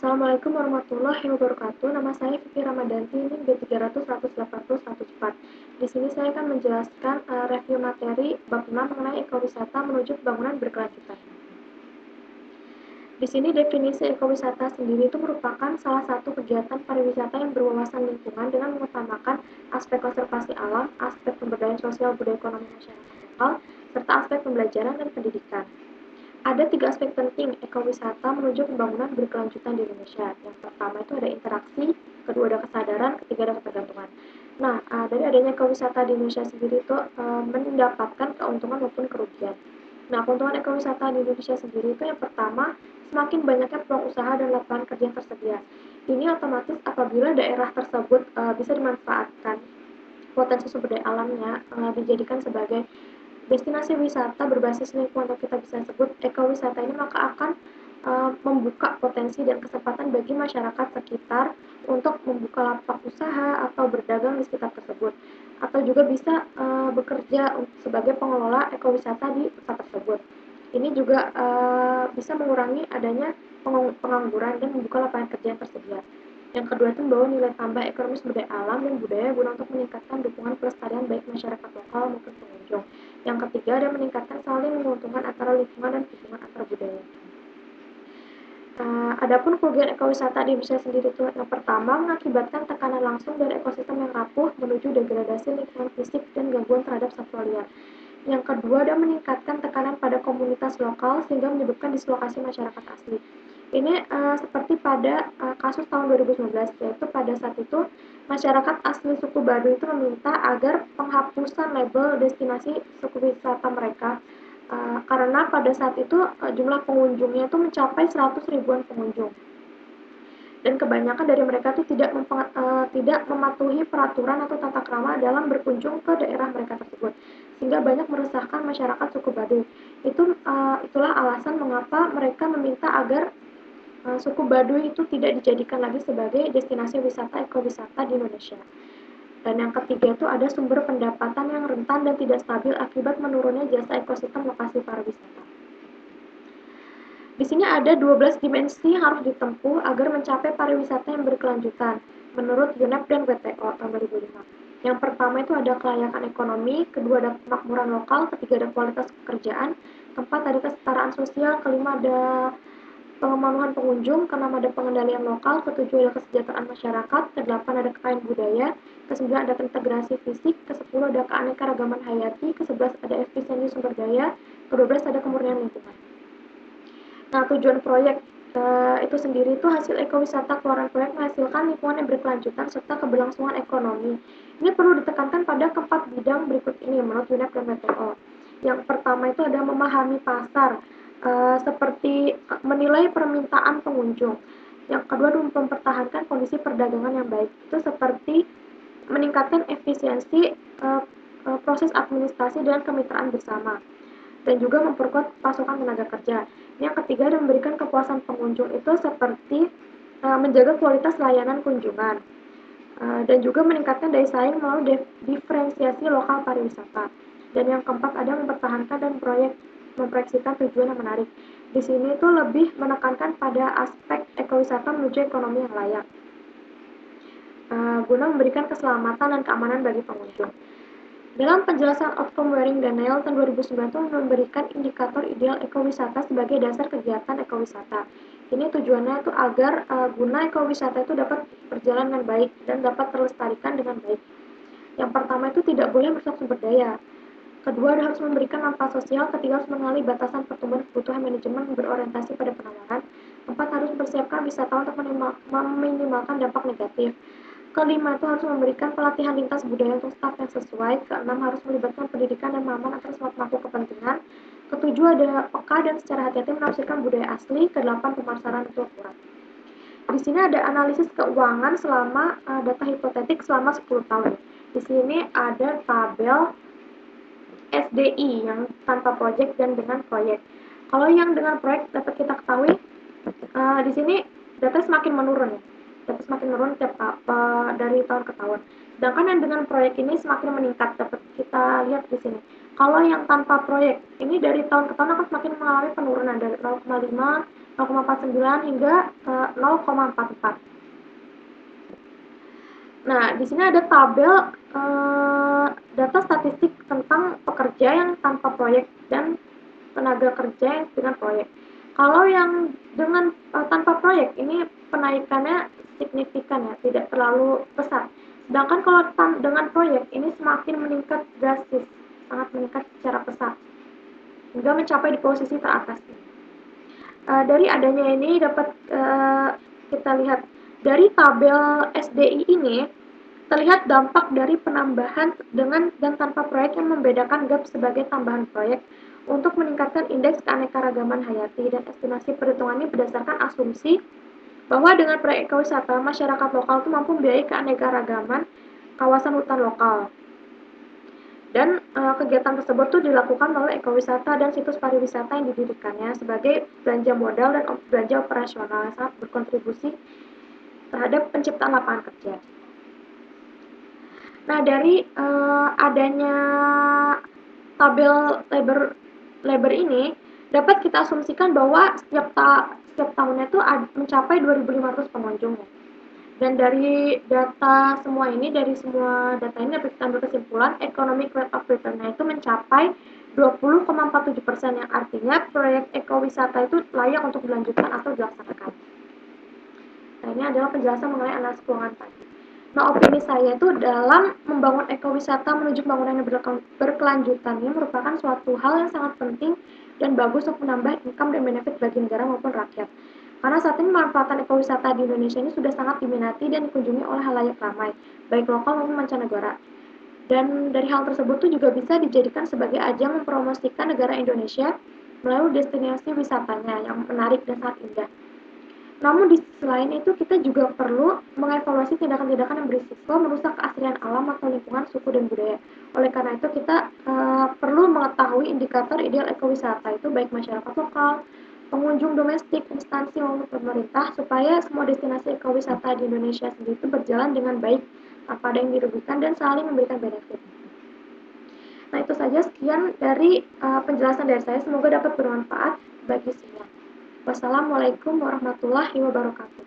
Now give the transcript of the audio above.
Assalamualaikum warahmatullahi wabarakatuh. Nama saya Vivi Ramadanti, NIM B300180104. Di sini saya akan menjelaskan review materi bab 6 mengenai ekowisata menuju pembangunan berkelanjutan. Di sini definisi ekowisata sendiri itu merupakan salah satu kegiatan pariwisata yang berwawasan lingkungan dengan mengutamakan aspek konservasi alam, aspek pemberdayaan sosial budaya ekonomi masyarakat lokal, serta aspek pembelajaran dan pendidikan. Ada 3 aspek penting ekowisata menuju pembangunan berkelanjutan di Indonesia. Yang pertama itu ada interaksi, kedua ada kesadaran, ketiga ada ketergantungan. Nah, dari adanya ekowisata di Indonesia sendiri itu mendapatkan keuntungan maupun kerugian. Nah, keuntungan ekowisata di Indonesia sendiri itu yang pertama, semakin banyaknya peluang usaha dan lapangan kerja yang tersedia. Ini otomatis apabila daerah tersebut bisa dimanfaatkan potensi sumber daya alamnya dijadikan sebagai destinasi wisata berbasis lingkungan atau kita bisa sebut ekowisata ini, maka akan membuka potensi dan kesempatan bagi masyarakat sekitar untuk membuka lapak usaha atau berdagang di sekitar tersebut, atau juga bisa bekerja sebagai pengelola ekowisata di tempat tersebut. Ini juga bisa mengurangi adanya pengangguran dan membuka lapangan kerja yang tersedia. Yang kedua itu membawa nilai tambah ekonomi sumber daya alam dan budaya guna untuk meningkatkan dukungan pelestarian baik masyarakat lokal maupun pengunjung. Yang ketiga ada meningkatkan saling menguntungkan antara lingkungan dan hubungan antar budaya. Adapun kerugian ekowisata di Indonesia sendiri itu yang pertama mengakibatkan tekanan langsung dari ekosistem yang rapuh menuju degradasi lingkungan fisik dan gangguan terhadap satwa liar. Yang kedua ada meningkatkan tekanan pada komunitas lokal sehingga menyebabkan dislokasi masyarakat asli. Ini seperti pada kasus tahun 2019, yaitu pada saat itu masyarakat asli suku Baduy itu meminta agar penghapusan label destinasi suku wisata mereka karena pada saat itu jumlah pengunjungnya itu mencapai 100 ribuan pengunjung. Dan kebanyakan dari mereka itu tidak mematuhi peraturan atau tata krama dalam berkunjung ke daerah mereka tersebut, sehingga banyak meresahkan masyarakat suku Baduy. Itulah alasan mengapa mereka meminta agar suku Baduy itu tidak dijadikan lagi sebagai destinasi wisata ekowisata di Indonesia. Dan yang ketiga itu ada sumber pendapatan yang rentan dan tidak stabil akibat menurunnya jasa ekosistem lokasi pariwisata. Di sini ada 12 dimensi yang harus ditempuh agar mencapai pariwisata yang berkelanjutan menurut UNEP dan WTO tahun 2005. Yang pertama itu ada kelayakan ekonomi, kedua ada kemakmuran lokal, ketiga ada kualitas pekerjaan, keempat ada kesetaraan sosial, kelima ada pemenuhan pengunjung, keenam ada pengendalian lokal, ketujuh ada kesejahteraan masyarakat, kedelapan ada kekayaan budaya, kesembilan ada integrasi fisik, kesepuluh ada keanekaragaman hayati, kesebelas ada efisiensi sumber daya, kedua belas ada kemurnian lingkungan. Nah, tujuan proyek itu sendiri itu hasil ekowisata keluaran proyek menghasilkan lingkungan yang berkelanjutan serta keberlangsungan ekonomi. Ini perlu ditekankan pada keempat bidang berikut ini menurut UNEP dan WTO. Yang pertama itu ada memahami pasar, seperti menilai permintaan pengunjung. Yang kedua adalah mempertahankan kondisi perdagangan yang baik. Itu seperti meningkatkan efisiensi proses administrasi dan kemitraan bersama, dan juga memperkuat pasokan tenaga kerja. Yang ketiga adalah memberikan kepuasan pengunjung itu seperti menjaga kualitas layanan kunjungan dan juga meningkatkan daya saing melalui diferensiasi lokal pariwisata. Dan yang keempat ada mempertahankan dan memproyeksikan tujuan yang menarik. Di sini itu lebih menekankan pada aspek ekowisata menuju ekonomi yang layak guna memberikan keselamatan dan keamanan bagi pengunjung. Dalam penjelasan Outcome Waring Daniel tahun 2009 itu memberikan indikator ideal ekowisata sebagai dasar kegiatan ekowisata. Ini tujuannya itu agar guna ekowisata itu dapat berjalan dengan baik dan dapat terlestarikan dengan baik. Yang pertama itu tidak boleh merusak sumber daya. Kedua harus memberikan manfaat sosial. Ketiga harus mengenali batasan pertumbuhan kebutuhan manajemen berorientasi pada penawaran. Keempat harus mempersiapkan wisatawan untuk meminimalkan dampak negatif. Kelima itu harus memberikan pelatihan lintas budaya untuk staf yang sesuai. Keenam harus melibatkan pendidikan dan pemahaman atas semua pemangku kepentingan. Ketujuh ada peka dan secara hati-hati menafsirkan budaya asli. Kedelapan pemasaran itu akurat. Di sini ada analisis keuangan selama data hipotetik selama 10 tahun. Di sini ada tabel SDI yang tanpa proyek dan dengan proyek. Kalau yang dengan proyek dapat kita ketahui di sini data semakin menurun ya. Dapat semakin menurun dari tahun ke tahun. Sedangkan yang dengan proyek ini semakin meningkat, dapat kita lihat di sini. Kalau yang tanpa proyek ini dari tahun ke tahun akan semakin mengalami penurunan dari 0,5 0,49 hingga 0,44. Nah, di sini ada tabel data statistik tentang pekerja yang tanpa proyek dan tenaga kerja yang dengan proyek. Kalau yang dengan tanpa proyek ini penaikannya signifikan ya, tidak terlalu besar. Sedangkan kalau dengan proyek ini semakin meningkat drastis, sangat meningkat secara pesat hingga mencapai di posisi teratas. Dari adanya ini dapat kita lihat dari tabel SDI ini terlihat dampak dari penambahan dengan dan tanpa proyek yang membedakan gap sebagai tambahan proyek untuk meningkatkan indeks keanekaragaman hayati, dan estimasi perhitungan ini berdasarkan asumsi bahwa dengan proyek ekowisata masyarakat lokal itu mampu membiayai keanekaragaman kawasan hutan lokal. Dan kegiatan tersebut tuh dilakukan melalui ekowisata dan situs pariwisata yang didirikannya sebagai belanja modal dan belanja operasional yang sangat berkontribusi terhadap penciptaan lapangan kerja. Nah, dari adanya tabel labor ini dapat kita asumsikan bahwa setiap tahunnya itu mencapai 2.500 pengunjung. Dan dari data semua ini, dari semua data ini dapat kita ambil kesimpulan economic rate of return-nya itu mencapai 20,47%, yang artinya proyek ekowisata itu layak untuk dilanjutkan atau dilaksanakan. Nah, ini adalah penjelasan mengenai analisis keuangan tadi. Nah, opini saya itu dalam membangun ekowisata menuju pembangunan yang berkelanjutan ini merupakan suatu hal yang sangat penting dan bagus untuk menambah income dan benefit bagi negara maupun rakyat. Karena saat ini manfaatan ekowisata di Indonesia ini sudah sangat diminati dan dikunjungi oleh halayak ramai, baik lokal maupun mancanegara. Dan dari hal tersebut tuh juga bisa dijadikan sebagai ajang mempromosikan negara Indonesia melalui destinasi wisatanya yang menarik dan sangat indah. Namun di sisi lain itu kita juga perlu mengevaluasi tindakan-tindakan yang berisiko merusak keaslian alam atau lingkungan, suku, dan budaya. Oleh karena itu kita perlu mengetahui indikator ideal ekowisata itu baik masyarakat lokal, pengunjung domestik, instansi maupun pemerintah supaya semua destinasi ekowisata di Indonesia sendiri itu berjalan dengan baik tanpa ada yang dirugikan dan saling memberikan benefit. Nah, itu saja sekian dari penjelasan dari saya. Semoga dapat bermanfaat bagi semua. Wassalamualaikum warahmatullahi wabarakatuh.